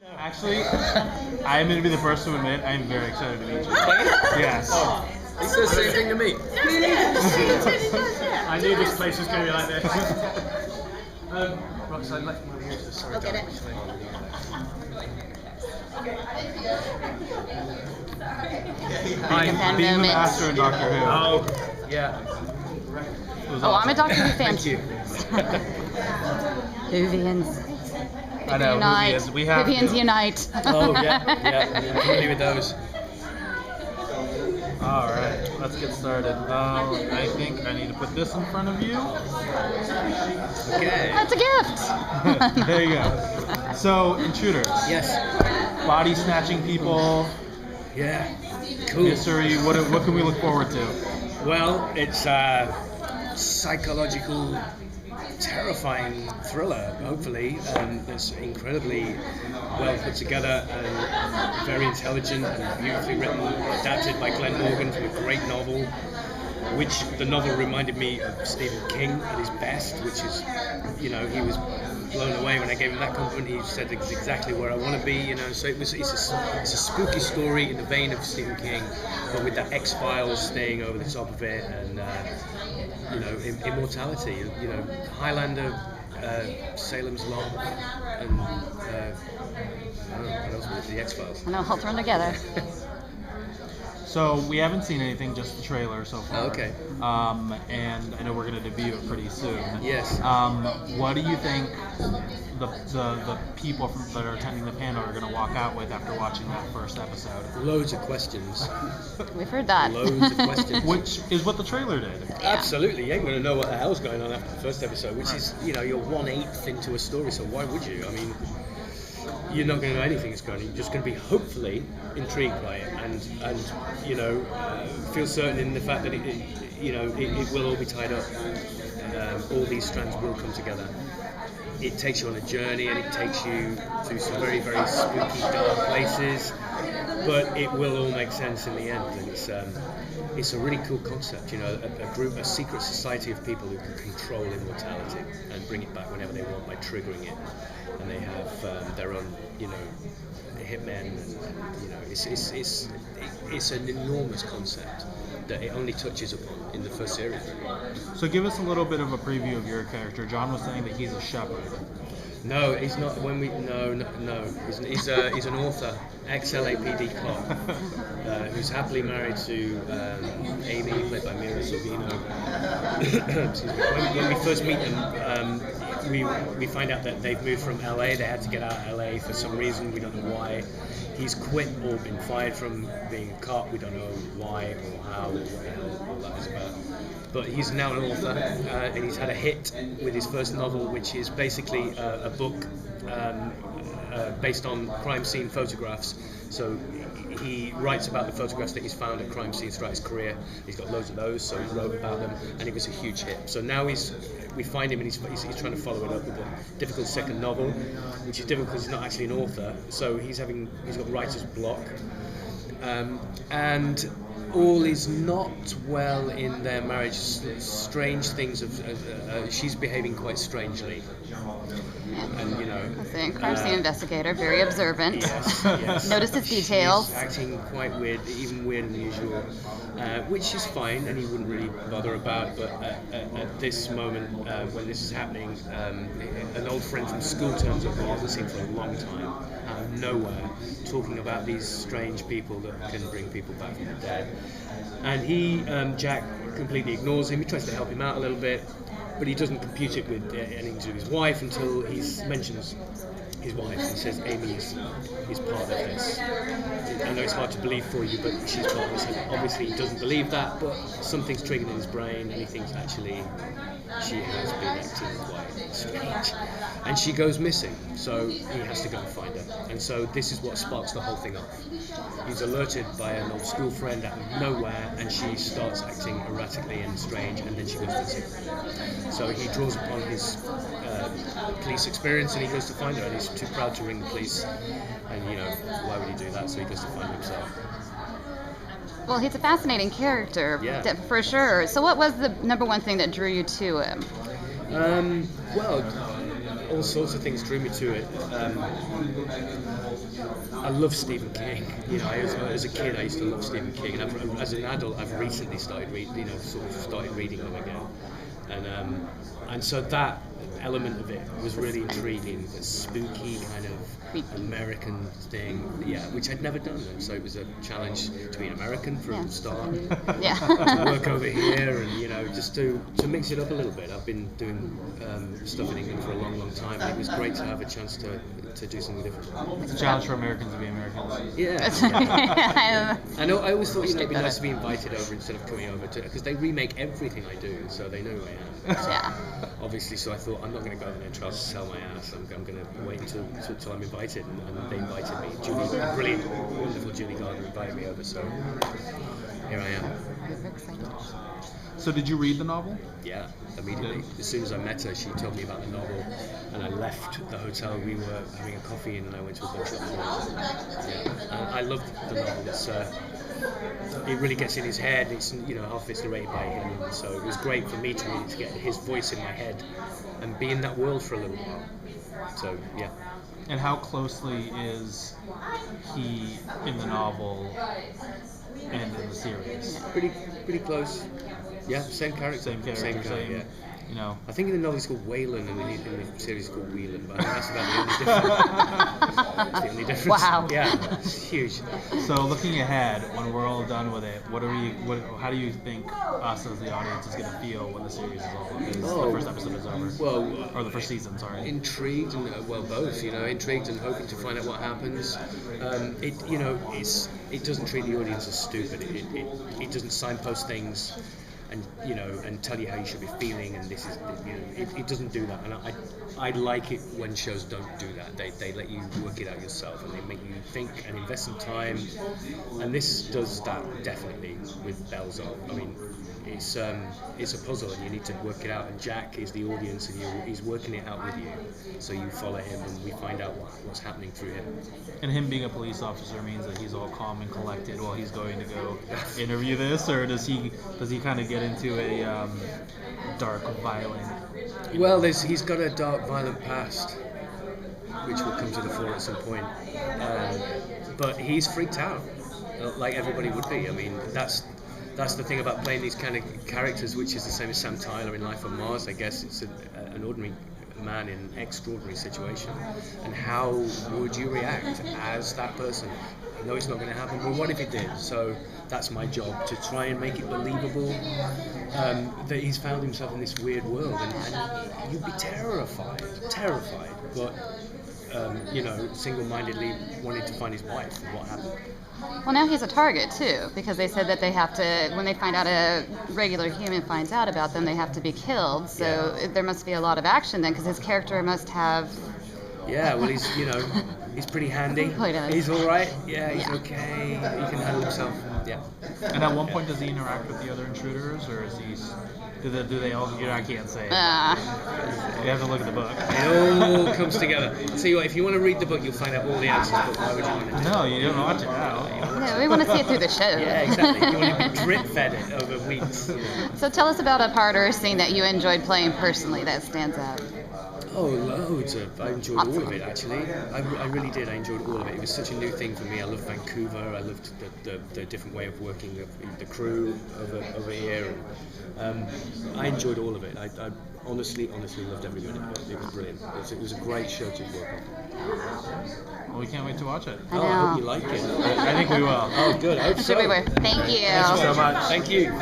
Actually, I am going to be the first to admit I am very excited to meet you. Yes. Oh, he says the same thing to me. I knew this place was going to be like this. Right, so I left my water. Sorry, I'll get it. I'm being the master in Doctor Who. Oh, yeah. Oh, I'm a Doctor Who fan. Thank you. Whovians. I know, Unite. Whovians. We have Whovians to. unite. Oh, yeah. I'm familiar with those. Alright, let's get started. I think I need to put this in front of you. Okay. That's a gift. There you go. So, Intruders. Yes. Body snatching people, Yeah. Cool. mystery, what can we look forward to? Well, it's a psychological, terrifying thriller, hopefully, that's incredibly well put together and very intelligent and beautifully written, adapted by Glenn Morgan from a great novel, which the novel reminded me of Stephen King at his best, which is, he was blown away when I gave him that compliment. He said it's exactly where I want to be, so it's a spooky story in the vein of Stephen King, but with that X-Files staying over the top of it, and immortality, Highlander, Salem's Lot, and I don't know what else was it, the X-Files. I know, all thrown together. So, we haven't seen anything, just the trailer so far. Oh, okay. And I know we're going to debut it pretty soon. Yes. What do you think the people that are attending the panel are going to walk out with after watching that first episode? Loads of questions. We've heard that. Loads of questions. Which is what the trailer did. Absolutely, you ain't going to know what the hell's going on after the first episode, which is, you're 1/8 into a story, so why would you? I mean, you're not going to know anything that's going on. You're just going to be hopefully intrigued by it, and feel certain in the fact that it will all be tied up. All these strands will come together. It takes you on a journey, and it takes you to some very, very spooky, dark places, but it will all make sense in the end. And it's a really cool concept, a secret society of people who can control immortality and bring it back whenever they want by triggering it. And they have their own, hitmen. It's an enormous concept that it only touches upon in the first series. So give us a little bit of a preview of your character. John was saying that he's a shepherd. No, he's not. No. He's an author, ex-LAPD cop, who's happily married to Amy, played by Mira Sorvino. Excuse me. When we first meet them, we find out that they've moved from LA. They had to get out of LA for some reason. We don't know why. He's quit or been fired from being a cop. We don't know why or how or what the hell all that is about. But he's now an author, and he's had a hit with his first novel, which is basically a book based on crime scene photographs. So he writes about the photographs that he's found at crime scenes throughout his career. He's got loads of those, so he wrote about them, and it was a huge hit. So now we find him, and he's trying to follow it up with a difficult second novel, which is difficult because he's not actually an author. So he's got writer's block, and all is not well in their marriage. Strange things she's behaving quite strangely, and Crime scene investigator, very observant. Yes. Notices details. She's acting quite weird, even weirder than usual, which is fine, and he wouldn't really bother about. But at this moment, when this is happening, an old friend from school turns up who he hasn't seen for a long time, out of nowhere, talking about these strange people that can bring people back from the dead. And Jack completely ignores him. He tries to help him out a little bit, but he doesn't compute it with anything to do with his wife until he mentions his wife and says Amy is part of this. I know it's hard to believe for you, but she's part of this. And obviously he doesn't believe that, but something's triggered in his brain, and he thinks actually she has been acting quite strange. And she goes missing, so he has to go and find her. And so this is what sparks the whole thing off. He's alerted by an old school friend out of nowhere, and she starts acting erratically and strange, and then she goes missing. So he draws upon his police experience, and he goes to find her, and he's too proud to ring the police. And why would he do that? So he goes to find himself. Well, he's a fascinating character, Yeah. for sure. So what was the number one thing that drew you to him? Well, all sorts of things drew me to it. I love Stephen King. You know, as a kid, I used to love Stephen King, and as an adult, I've recently started reading them again, and so that element of it was really intriguing. The spooky kind of American thing, which I'd never done, and so it was a challenge to be an American from the start. To work over here, and just to mix it up a little bit. I've been doing stuff in England for a long time, and it was great to have a chance to do something different. It's a challenge for Americans to be Americans. Yeah. I know. I always thought it'd be nice to be invited over instead of coming over because they remake everything I do, so they know who I am. Yeah. Obviously, so I thought I'm not going to go there and try to sell my ass. I'm going to wait until I'm invited, and they invited me. Brilliant, wonderful Julie Gardner invited me over, so here I am. So did you read the novel? Yeah, immediately. As soon as I met her, she told me about the novel, and I left the hotel we were having a coffee in, and I went to a bookshop. And I loved the novel. It really gets in his head. It's half it's narrated by him, so it was great for me to read it, to get his voice in my head and be in that world for a little while. So yeah. And how closely is he in the novel and in the series? Pretty close. Yeah, same character. Same character, yeah. You know, I think in the novel he's called Wayland, and in the series he's called Whelan, but I think that's about the only difference. That's the only difference. Wow. Yeah, it's huge. so looking ahead, when we're all done with it, how do you think us as the audience is going to feel when the series is all the first episode is over? Well, or the first season, sorry. Intrigued and both. Intrigued and hoping to find out what happens. It doesn't treat the audience as stupid. It doesn't signpost things. And tell you how you should be feeling, and this is, it doesn't do that, and I like it when shows don't do that. They let you work it out yourself, and they make you think and invest some time, and this does that definitely with Bells On. I mean, it's a puzzle, and you need to work it out, and Jack is the audience, and he's working it out with you, so you follow him, and we find out what's happening through him. And him being a police officer means that he's all calm and collected while he's going to go interview this, or does he kind of get into a dark, violent? Well, he's got a dark, violent past, which will come to the fore at some point. But he's freaked out, like everybody would be. I mean, that's the thing about playing these kind of characters, which is the same as Sam Tyler in Life on Mars. I guess it's an ordinary man in an extraordinary situation. And how would you react as that person? I know it's not going to happen, but what if it did? So that's my job, to try and make it believable that he's found himself in this weird world, and you'd be terrified, but single-mindedly wanted to find his wife and what happened. Well, now he's a target too, because they said that they have to, when they find out a regular human finds out about them, they have to be killed. So there must be a lot of action then, because his character must have. Yeah, well, he's pretty handy. He's all right. Yeah, he's okay. He can handle himself. Yeah. And at one point, does he interact with the other intruders, or is he? Do they all? I can't say. You have to look at the book. It all comes together. See what? If you want to read the book, you'll find out all the answers. But why would you want to? No, you don't watch it now. No, we want to see it through the show. Yeah, exactly. You want to drip fed it over weeks. So tell us about a part or a scene that you enjoyed playing personally that stands out. Oh, loads of. I enjoyed all of it, actually. I really did. I enjoyed all of it. It was such a new thing for me. I loved Vancouver. I loved the different way of working the crew over here. And, I enjoyed all of it. I honestly loved every minute of it. It was brilliant. It was a great show to work on. Well, we can't wait to watch it. Oh, I hope you like it. I think we will. Oh, good. I hope so. Thank you. Thank you so much. Thank you.